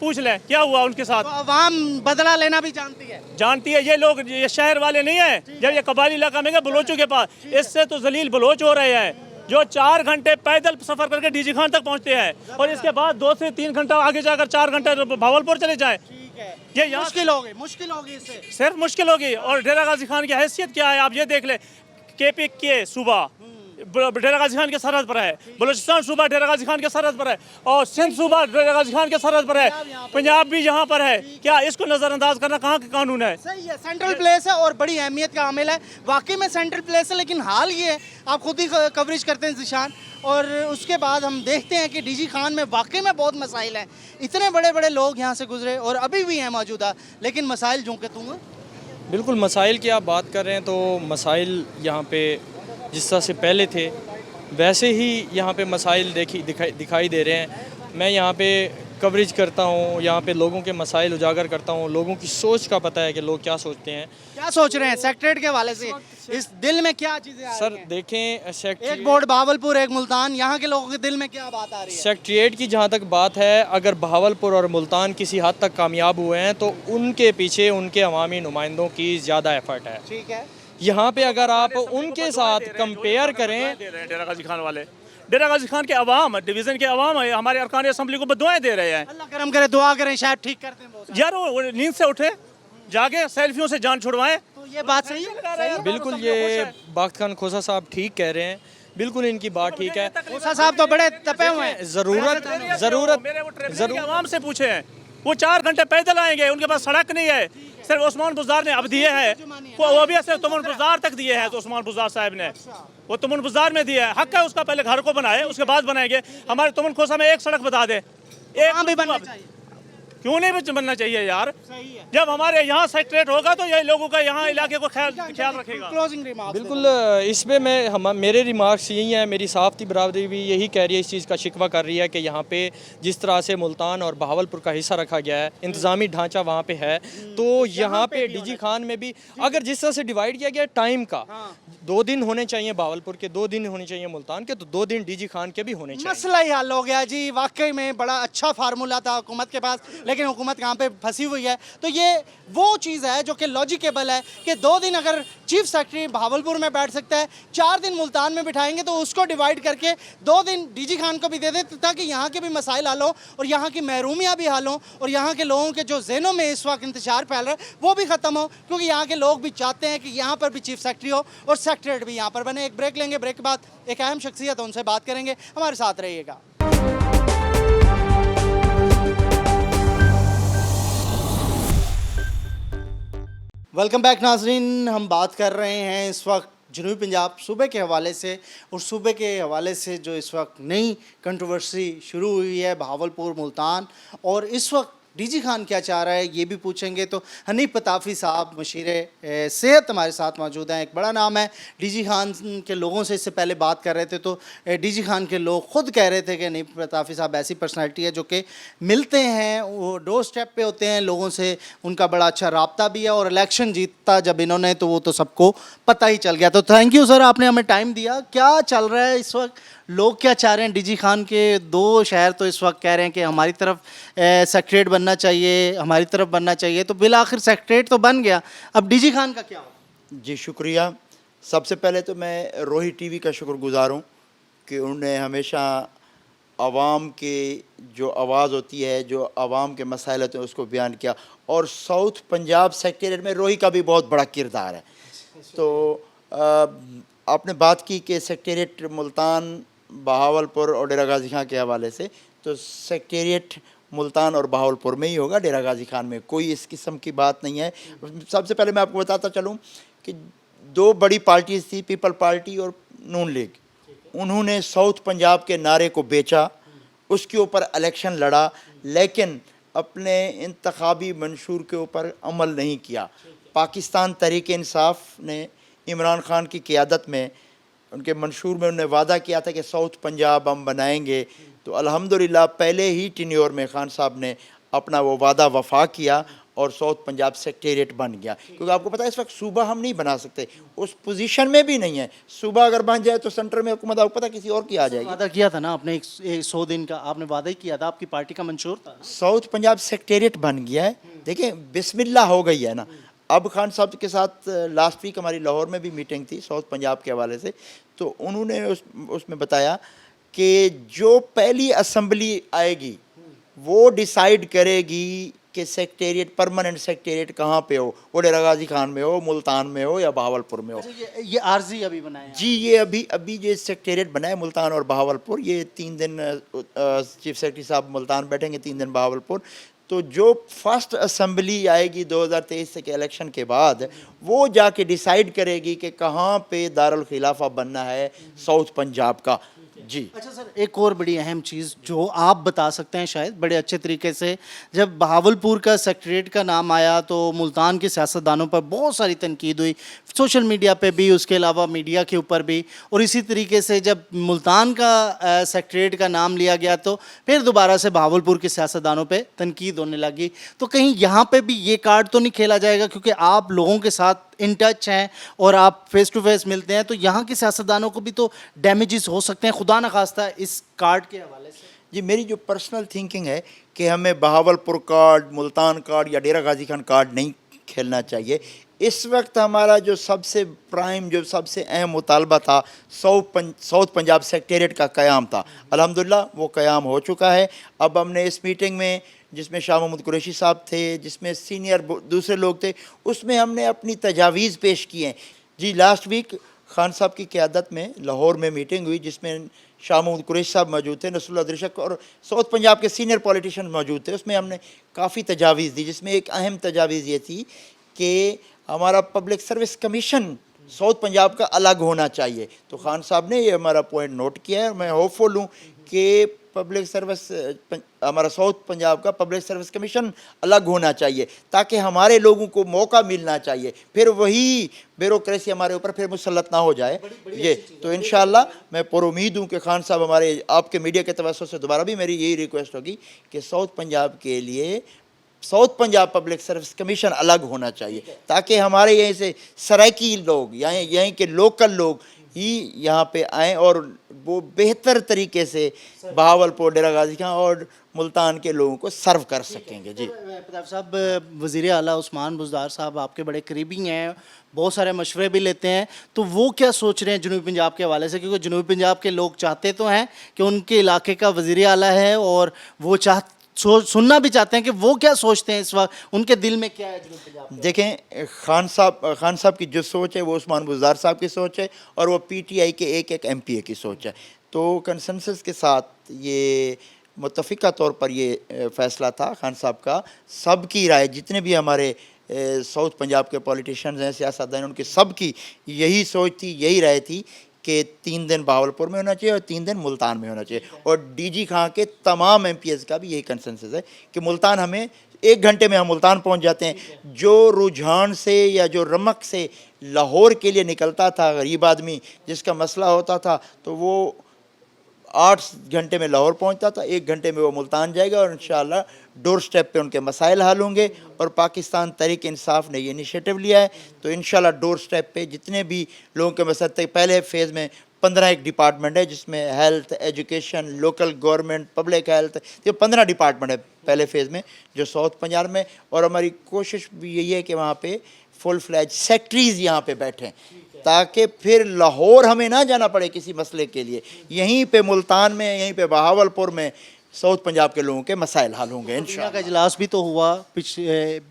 पूछ लें क्या हुआ उनके साथ। तो अवाम बदला लेना भी जानती है। ये लोग, ये शहर वाले नहीं है, जब ये कबायली इलाका में गए बलोचों के पास, इससे तो जलील बलोच हो रहे हैं जो 4 घंटे पैदल सफर करके डीजी खान तक पहुंचते हैं, और इसके बाद 2 से 3 घंटा आगे जाकर 4 घंटे भावलपुर चले जाएं। ये यहाँ मुश्किल होगी इससे, सिर्फ मुश्किल होगी। और डेरा गाजी खान की हैसियत क्या है आप ये देख ले, KP के सूबा डेरा गाजी खान के सरहद पर है, बलूचिस्तान सूबा डेरा गाजी खान के सरहद पर है, और सिंध सूबा डेरा गाजी खान के सरहद पर है, पंजाब भी यहाँ पर है। क्या इसको नज़रअंदाज करना कहाँ का कानून है? सही है, सेंट्रल प्लेस है और बड़ी अहमियत का हामिल है, वाकई में सेंट्रल प्लेस है। लेकिन हाल ये है, आप खुद ही कवरेज करते हैं ज़िशान, और उसके बाद हम देखते हैं कि डीजी खान में वाकई में बहुत मसाइल हैं। इतने बड़े बड़े लोग यहाँ से गुजरे और अभी भी हैं मौजूदा, लेकिन मसाइल जो के तुम बिल्कुल मसाइल की आप बात कर रहे हैं, तो मसाइल यहाँ पे जिस तरह से पहले थे वैसे ही यहाँ पे मसाइल दिखाई दे रहे हैं। मैं यहाँ पे कवरेज करता हूँ, यहाँ पे लोगों के मसाइल उजागर करता हूँ, लोगों की सोच का पता है कि लोग क्या सोचते हैं, क्या सोच रहे हैं सेक्रेटरेट के हवाले से। इस दिल में क्या चीज़ें आ सर रही हैं? देखें, एक बोर्ड भावलपुर, एक मुल्तान, यहाँ के लोगों के दिल में क्या बात आ रही है? सेक्रेटरिएट की जहाँ तक बात है, अगर भावलपुर और मुल्तान किसी हद तक कामयाब हुए हैं तो उनके पीछे उनके अवामी नुमाइंदों की ज़्यादा एफर्ट है। ठीक है, यहाँ पे अगर आप उनके साथ कंपेयर करें, डेरा गाजी खान वाले, डेरा गाजी खान के अवाम, डिवीज़न के अवाम हमारे अरकान असम्बली को बदुआएं दे रहे हैं। अल्लाह करम करे, दुआ करें, शायद ठीक करते हैं बहुत। यार वो नींद से उठे, जाके सेल्फियों से जान छुड़वाएं। तो ये बात सही है। बिल्कुल ये बाख्त खान खोसा साहब ठीक कह रहे हैं, बिल्कुल इनकी बात ठीक है। खोसा साहब तो बड़े तपे हुए हैं। ज़रूरत अवाम से पूछे हैं, वो 4 घंटे पैदल आएंगे, उनके पास सड़क नहीं है। सिर्फ उस्मान बुज़दार ने अब दिए हैं, वो भी सिर्फ तुमन बुज़दार तक दिए हैं, तो उस्मान बुज़दार साहब ने वो तुमन बुज़दार में दिया है। हक है उसका, पहले घर को बनाए उसके बाद बनाएंगे। हमारे तुमन खोसा में एक सड़क बता दे, एक भी बनना चाहिए। क्यों नहीं बनना चाहिए यार? जब हमारे यहाँ सेक्रेटरेट होगा तो ये लोगों का यहाँ इलाके को ख्याल रखेगा। क्लोजिंग रिमार्क्स बिल्कुल इसमें मेरे रिमार्क्स यही हैं। मेरी साफ़ती बरादरी भी यही कह रही है, इस चीज़ का शिकवा कर रही है कि यहाँ पे जिस तरह से मुल्तान और बहावलपुर का हिस्सा रखा गया है, इंतज़ामी ढांचा वहाँ पे है, तो यहाँ पे डीजी खान में भी अगर जिस तरह से डिवाइड किया गया टाइम का, 2 दिन होने चाहिए बहावलपुर के, 2 दिन होने चाहिए मुल्तान के, तो 2 दिन डीजी खान के भी होने चाहिए। मसला ही हल हो गया जी। वाकई में बड़ा अच्छा फार्मूला था हुकूमत के पास, लेकिन हुकूमत कहाँ पे फंसी हुई है। तो ये वो चीज़ है जो कि लॉजिकेबल है कि 2 दिन अगर चीफ सेक्रेटरी भावलपुर में बैठ सकता है, 4 दिन मुल्तान में बिठाएंगे, तो उसको डिवाइड करके 2 दिन डीजी खान को भी दे दे, ताकि यहाँ के भी मसाइल हल हो और यहाँ की महरूमियाँ भी हल हों, और यहाँ के लोगों के जो जहनों में इस वक्त इंतशार फैल रहा है वो भी ख़त्म हो, क्योंकि यहाँ के लोग भी चाहते हैं कि यहाँ पर भी चीफ सेक्रेटरी हो और सेक्रेटरेट भी यहाँ पर बने। एक ब्रेक लेंगे, ब्रेक के बाद एक अहम शख्सियत उनसे बात करेंगे, हमारे साथ रहिएगा। वेलकम बैक नाजरीन, हम बात कर रहे हैं इस वक्त जनूबी पंजाब सूबे के हवाले से, और सूबे के हवाले से जो इस वक्त नई कंट्रोवर्सी शुरू हुई है भावलपुर मुल्तान, और इस वक्त डीजी खान क्या चाह रहा है ये भी पूछेंगे। तो हनीफ पताफी साहब मशीर सेहत हमारे साथ मौजूद हैं, एक बड़ा नाम है। डीजी खान के लोगों से इससे पहले बात कर रहे थे तो डीजी खान के लोग ख़ुद कह रहे थे कि हनीफ पताफी साहब ऐसी पर्सनैलिटी है जो कि मिलते हैं, वो डोर स्टेप पे होते हैं लोगों से, उनका बड़ा अच्छा रब्ता भी है, और इलेक्शन जीतता जब इन्होंने तो वो तो सबको पता ही चल गया। तो थैंक यू सर, आपने हमें टाइम दिया। क्या चल रहा है इस वक्त, लोग क्या चाह रहे हैं? डीजी खान के 2 शहर तो इस वक्त कह रहे हैं कि हमारी तरफ सेक्रेटरेट बनना चाहिए, हमारी तरफ बनना चाहिए, तो बिल आखिर सेक्रेटरेट तो बन गया, अब डीजी खान का क्या हो? जी शुक्रिया। सबसे पहले तो मैं रोही टीवी का शुक्रगुजार हूँ कि उन्होंने हमेशा आवाम की जो आवाज़ होती है, जो आवाम के मसाइल होते हैं उसको बयान किया, और साउथ पंजाब सेक्रेटरेट में रोही का भी बहुत बड़ा किरदार है। तो आपने बात की कि सेक्रेटरेट मुल्तान, बहावलपुर और डेरा गाजी खान के हवाले से, तो सेक्रेटरेट मुल्तान और बहावलपुर में ही होगा, डेरा गाजी खान में कोई इस किस्म की बात नहीं है। सबसे पहले मैं आपको बताता चलूँ कि दो बड़ी पार्टीज थी, पीपल पार्टी और नून लीग, उन्होंने साउथ पंजाब के नारे को बेचा, उसके ऊपर इलेक्शन लड़ा, लेकिन अपने इंतखाबी मंशूर के ऊपर अमल नहीं किया। पाकिस्तान तहरीक इंसाफ ने इमरान खान की क़ियादत में उनके मंशूर में उन्होंने वादा किया था कि साउथ पंजाब हम बनाएंगे, तो अल्हम्दुलिल्लाह पहले ही टेन्योर में खान साहब ने अपना वो वादा वफा किया और साउथ पंजाब सेक्रेटेरिएट बन गया। क्योंकि आपको पता है इस वक्त सूबा हम नहीं बना सकते, उस पोजीशन में भी नहीं है। सूबा अगर बन जाए तो सेंटर में हुकूमत आपको पता किसी और की आ जाएगी। वादा किया था ना आपने, 100 दिन का आपने वादा ही किया था, आपकी पार्टी का मंशूर था। साउथ पंजाब सेक्रेटेरिएट बन गया है। देखिए बिस्मिल्लाह हो गई है ना। अब खान साहब के साथ लास्ट वीक हमारी लाहौर में भी मीटिंग थी साउथ पंजाब के हवाले से, तो उन्होंने उसमें बताया कि जो पहली असम्बली आएगी वो डिसाइड करेगी कि सेक्रेटेरिएट, परमानेंट सेक्रेटेरिएट कहाँ पे हो, वो डेरा गाजी खान में हो, मुल्तान में हो या बहावलपुर में हो। ये आर्जी अभी बनाया है? जी, ये अभी जो सेक्रेटेरिएट बना है मुल्तान और बहावलपुर, ये 3 दिन चीफ सेक्रेटरी साहब मुल्तान बैठेंगे, 3 दिन बहावलपुर। तो जो फर्स्ट असम्बली आएगी 2023 के इलेक्शन के बाद, वो जाके डिसाइड करेगी कि कहाँ पे दारुल खिलाफा बनना है साउथ पंजाब का। जी अच्छा सर, एक और बड़ी अहम चीज़ जो आप बता सकते हैं शायद बड़े अच्छे तरीके से, जब बहावलपुर का सेक्रेटेरिएट का नाम आया तो मुल्तान के सियासतदानों पर बहुत सारी तनकीद हुई, सोशल मीडिया पे भी, उसके अलावा मीडिया के ऊपर भी, और इसी तरीके से जब मुल्तान का सेक्रेटेरिएट का नाम लिया गया तो फिर दोबारा से बहावलपुर के सियासतदानों पर तनकीद होने लगी। तो कहीं यहाँ पर भी ये कार्ड तो नहीं खेला जाएगा, क्योंकि आप लोगों के साथ इन टच हैं और आप फेस टू फेस मिलते हैं, तो यहाँ के सियासतदानों को भी तो डैमेजेस हो सकते हैं खुदा न खास्ता इस कार्ड के हवाले से। जी, मेरी जो पर्सनल थिंकिंग है कि हमें बहावलपुर कार्ड, मुल्तान कार्ड या डेरा गाजी खान कार्ड नहीं खेलना चाहिए। इस वक्त हमारा जो सबसे प्राइम, जो सबसे अहम मुतालबा था साउथ पंजाब सेक्रेटेरिएट का क़याम था। अल्हम्दुलिल्लाह वो क़याम हो चुका है। अब हमने इस मीटिंग में, जिसमें शाह महमूद कुरैशी साहब थे, जिसमें सीनियर दूसरे लोग थे, उसमें हमने अपनी तजावीज़ पेश की हैं। जी, लास्ट वीक खान साहब की क़यादत में लाहौर में मीटिंग हुई, जिसमें शाह महमूद कुरैशी साहब मौजूद थे, नसरुल्लाह दिरशक और साउथ पंजाब के सीनियर पॉलिटिशियन मौजूद थे। उसमें हमने काफ़ी तजावीज़ दी, जिसमें एक अहम तजावीज़ ये थी कि हमारा public service commission south Punjab का अलग होना चाहिए। तो खान साहब ने ये हमारा पॉइंट नोट किया है और मैं होपफुल हूँ कि पब्लिक सर्विस, हमारा साउथ पंजाब का पब्लिक सर्विस कमीशन अलग होना चाहिए, ताकि हमारे लोगों को मौका मिलना चाहिए, फिर वही ब्यूरोक्रेसी हमारे ऊपर फिर मुसल्लत ना हो जाए। ये तो इंशाअल्लाह मैं पुरुमीद हूँ कि खान साहब हमारे, आपके मीडिया के तवज्जुह से दोबारा भी मेरी यही रिक्वेस्ट होगी कि साउथ पंजाब के लिए south Punjab public service commission अलग होना चाहिए, ताकि हमारे यहीं से सराइकी लोग, यहीं के लोकल लोग ही यहाँ पे आएँ और वो बेहतर तरीके से बहावलपुर, डेरा गाजी खान और मुल्तान के लोगों को सर्व कर सकेंगे। जी प्रताप साहब, वज़ीर आला उस्मान बुज़दार साहब आपके बड़े करीबी हैं, बहुत सारे मशवरे भी लेते हैं, तो वो क्या सोच रहे हैं जनूबी पंजाब के हवाले से? क्योंकि जनूबी पंजाब के लोग चाहते तो हैं कि उनके इलाके का वज़ीर आला है और वो सुनना भी चाहते हैं कि वो क्या सोचते हैं इस वक्त, उनके दिल में क्या है जनूबी पंजाब के। देखें, खान साहब की जो सोच है वो उस्मान बुज़दार साहब की सोच है और वो पीटीआई के एक एमपीए की सोच है। तो कंसेंसस के साथ ये मुत्तफ़िका तौर पर ये फ़ैसला था खान साहब का। सबकी राय, जितने भी हमारे साउथ पंजाब के पॉलिटिशियंस हैं, सियासतदान, उनकी सबकी यही सोच थी, यही राय थी कि 3 दिन बहावलपुर में होना चाहिए और 3 दिन मुल्तान में होना चाहिए। और डीजी खां के तमाम एमपीएस का भी यही कंसेंसस है कि मुल्तान, हमें 1 घंटे में हम मुल्तान पहुंच जाते हैं। जो रुझान से या जो रमक से लाहौर के लिए निकलता था गरीब आदमी, जिसका मसला होता था, तो वो 8 घंटे में लाहौर पहुंचता था, 1 घंटे में वो मुल्तान जाएगा और इंशाअल्लाह डोर स्टेप पे उनके मसाइल हल होंगे। और पाकिस्तान तहरीक इंसाफ ने ये इनिशिएटिव लिया है, तो इंशाअल्लाह डोर स्टेप पे जितने भी लोगों के मसले, पहले फेज़ में 15 एक डिपार्टमेंट है, जिसमें health, education, local government, public health, ये 15 डिपार्टमेंट है पहले फेज़ में जो साउथ पंजाब में। और हमारी कोशिश भी यही है कि वहाँ पे फुल फ्लैज सेक्रेटरीज़ यहाँ पे बैठें, ताकि फिर लाहौर हमें ना जाना पड़े किसी मसले के लिए। यहीं पे मुल्तान में, यहीं पे बहावलपुर में साउथ पंजाब के लोगों के मसाइल हल होंगे इंशाअल्लाह। का इजलास भी तो हुआ,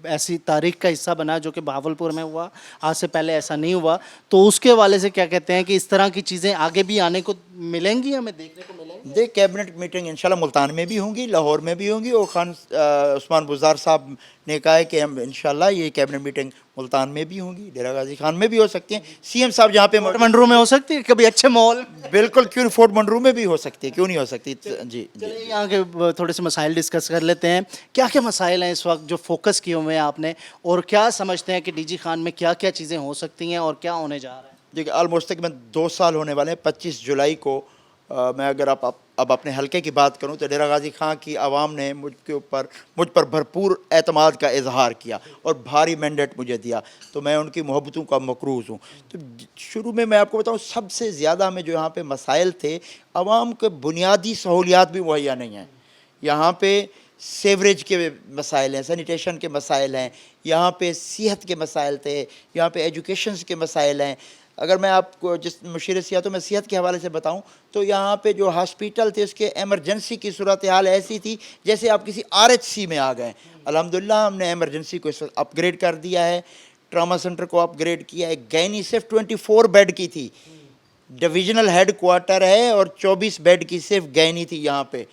ऐसी तारीख का हिस्सा बना जो कि बहावलपुर में हुआ, आज से पहले ऐसा नहीं हुआ। तो उसके हवाले से क्या कहते हैं कि इस तरह की चीज़ें आगे भी आने को मिलेंगी, हमें देखने को मिलेंगी? देख कैबिनेट मीटिंग इंशाल्लाह मुल्तान में भी होंगी, लाहौर में भी होंगी, और खान उस्मान बुज़दार साहब ने कहा है कि हम इंशाल्लाह ये कैबिनेट मीटिंग मुल्तान में भी होंगी, डेरा गाजी खान में भी हो सकती हैं। सीएम साहब जहाँ पे मंडरू में हो सकती है कभी अच्छे माहौल? बिल्कुल, क्यों नहीं, फोर्ट मंडरू में भी हो सकती है, क्यों नहीं हो सकती। जी चलिए यहाँ के थोड़े से मसाइल डिस्कस कर लेते हैं। क्या क्या मसाइल हैं इस वक्त जो फोकस किए हुए हैं आपने, और क्या समझते हैं कि डीजी खान में क्या क्या चीज़ें हो सकती हैं और क्या होने जा रहा है? देखिए ऑलमोस्ट तकरीबन 2 साल होने वाले हैं। 25 जुलाई को मैं अगर अब अपने हलके की बात करूं तो डेरा गाजी खां की आवाम ने मुझ पर भरपूर एतमाद का इजहार किया और भारी मैंडेट मुझे दिया, तो मैं उनकी मोहब्बतों का मकरूज़ हूं। तो शुरू में मैं आपको बताऊं, सबसे ज़्यादा हमें जो यहाँ पे मसाइल थे, आवाम के बुनियादी सहूलियात भी मुहैया नहीं हैं। यहाँ पे सेवरेज के मसाइल हैं, सैनिटेशन के मसाइल हैं, यहाँ पे सेहत के मसाइल थे, यहाँ पे एजुकेशन के मसाइल हैं। अगर मैं आपको जिस मुशीर सियात तो मैं सेहत के हवाले से बताऊं तो यहाँ पे जो हॉस्पिटल थे उसके एमरजेंसी की सूरत हाल ऐसी थी जैसे आप किसी आरएचसी में आ गए। अल्हम्दुलिल्लाह हमने एमरजेंसी को इस वक्त अपग्रेड कर दिया है, ट्रामा सेंटर को अपग्रेड किया है। गैनी सिर्फ 24 बेड की थी, डिविजनल हेड क्वार्टर है और 24 बेड की सिर्फ गैनी थी यहाँ पे।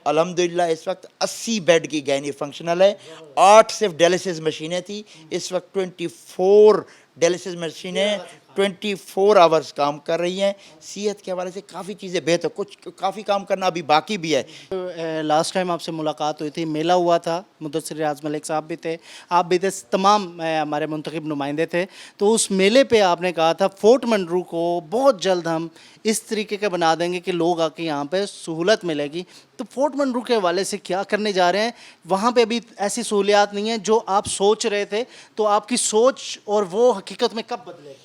अल्हम्दुलिल्लाह इस वक्त 80 बेड की गैनी फंक्शनल है, 8 सिर्फ डायलिसिस मशीनें थी, इस वक्त 24 डायलिसिस मशीनें 24 आवर्स काम कर रही हैं। सेहत के हवाले से काफ़ी चीज़ें बेहतर, कुछ काफ़ी काम करना अभी बाकी भी है। लास्ट टाइम आपसे मुलाकात हुई थी, मेला हुआ था, मुदस्सिर रियाज मलिक साहब भी थे, आप भी थे, तमाम हमारे मुंतखब नुमाइंदे थे। तो उस मेले पे आपने कहा था फोर्ट मंडरू को बहुत जल्द हम इस तरीके का बना देंगे कि लोग आके यहाँ पे सहूलत मिलेगी। तो फोर्ट मंडरू के हवाले से क्या करने जा रहे हैं? वहाँ पे अभी ऐसी सहूलियात नहीं है जो आप सोच रहे थे, तो आपकी सोच और वो हकीकत में कब बदलेगी?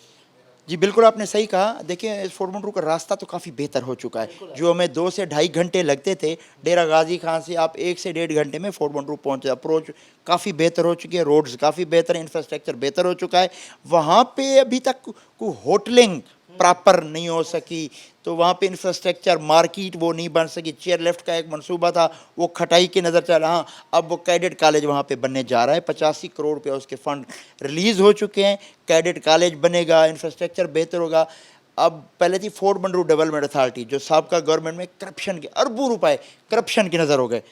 जी बिल्कुल, आपने सही कहा। देखिए इस फोर्ट मंडरू का रास्ता तो काफ़ी बेहतर हो चुका है। जो हमें 2 से ढाई घंटे लगते थे डेरा गाजी खान से, आप 1 से 1.5 घंटे में फोर्ट मंडरू पहुँचे। अप्रोच काफ़ी बेहतर हो चुकी है, रोड्स काफ़ी बेहतर है, इंफ्रास्ट्रक्चर बेहतर हो चुका है। वहाँ पे अभी तक कोई होटलिंग प्रॉपर नहीं हो सकी, तो वहाँ पे इंफ्रास्ट्रक्चर मार्केट वो नहीं बन सकी। चेयर लिफ्ट का एक मंसूबा था, वो खटाई की नज़र चला। हाँ, अब वो कैडेट कॉलेज वहाँ पे बनने जा रहा है, 85 करोड़ रुपया उसके फंड रिलीज़ हो चुके हैं। कैडेट कॉलेज बनेगा, इंफ्रास्ट्रक्चर बेहतर होगा। अब पहले थी फोर्ट मंडरू डेवलपमेंट अथॉरिटी, जो साबका गवर्नमेंट में करप्शन के अरबों रुपए करप्शन की नज़र हो गए,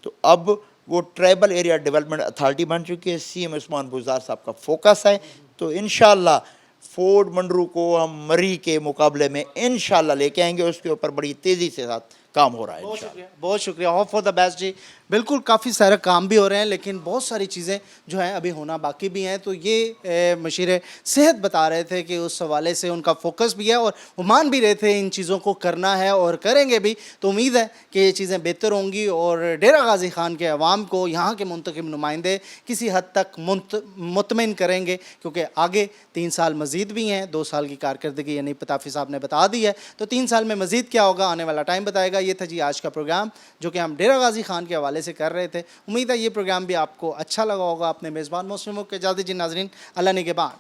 तो अब वो ट्राइबल एरिया डेवलपमेंट अथॉरिटी बन चुकी है। सीएम उस्मान बुज़दार साहब का फोकस है, तो इंशाल्लाह फोर्ट मंडरू को हम मरी के मुकाबले में इंशाल्लाह लेके आएंगे। उसके ऊपर बड़ी तेज़ी से साथ काम हो रहा है। बहुत शुक्रिया, होप फॉर द बेस्ट जी। बिल्कुल, काफ़ी सारे काम भी हो रहे हैं, लेकिन बहुत सारी चीज़ें जो हैं अभी होना बाकी भी हैं। तो ये मशीर सेहत बता रहे थे कि उस हवाले से उनका फोकस भी है और वो मान भी रहे थे इन चीज़ों को करना है और करेंगे भी। तो उम्मीद है कि ये चीज़ें बेहतर होंगी और डेरा गाजी खान के अवाम को यहाँ के मुंतखब नुमाइंदे किसी हद तक मुतमिन करेंगे, क्योंकि आगे 3 साल मज़ीद भी हैं। 2 साल की कारकर्दगी यानी पताफ़ी साहब ने बता दी है, तो 3 साल में मज़ीद क्या होगा आने वाला टाइम बताएगा। ये था जी आज का प्रोग्राम जो कि हम डेरा गाजी खान के हवाले से कर रहे थे। उम्मीद है ये प्रोग्राम भी आपको अच्छा लगा होगा। अपने मेज़बान मुस्लिमों के इजाज़त जी नाज़रीन, अल्लाह निगहबान।